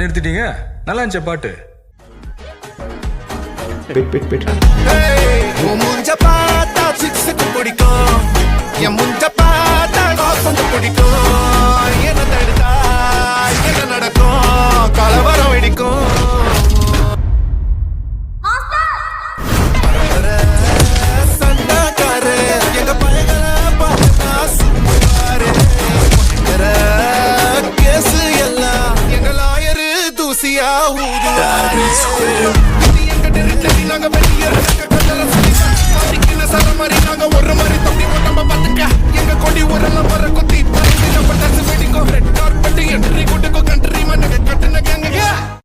நிறுத்திட்டீங்க? நல்லா இருந்துச்சா பாட்டு? மூஞ்ச பார்த்தா சிக்ஸுக்கு பிடிக்கும், என் முஞ்ச பார்த்தா வாசந்து பிடிக்கும். என்ன தடுத்தா என்ன நடக்கும், கலவரம் வெடிக்கும். சண்டாக்காரு எங்க பயங்களை பார்த்தா சும்மாரு. கேசு எல்லாம் எங்க லாயரு தூசியா ஊதுவாரு. எங்க டெரிட்டரி நாங்க வெளியே நாங்க ஒரு மாதிரி தம்பி நம்ம பாத்துக்க. எங்க கொடி உரலாம் வர குத்தி வெடிக்கும். ரெட் கார்பெட் என்ட்ரி கொடுக்கும் கண்ட்ரி மண்ணு கட்டுன கேங்க.